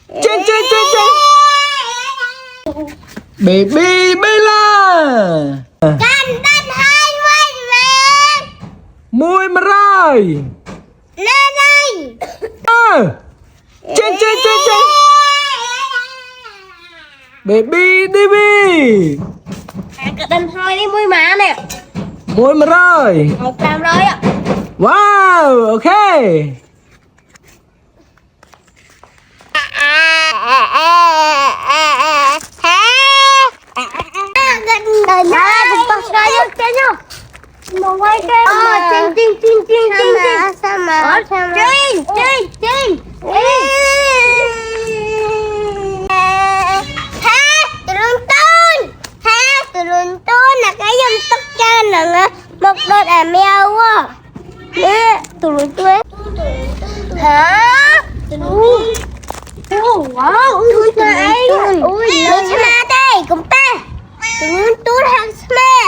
Trên trên trên trên. Baby Bella. Cần đất hai mươi về. Mùi mà rồi. Lên đây. Trên trên trên trên. Baby Divi. Cần đất hai đi mùi má nè. Mùi mà rồi. 100 rồi ạ. Wow, ok. Gần đây cũng bật ra vô trên nhau. Mà quay trên trên sao mà trên turun là cái dòng tóc chân là một đôi mèo quá nè turun hả wow ui sama đây cũng ta turun hàng sama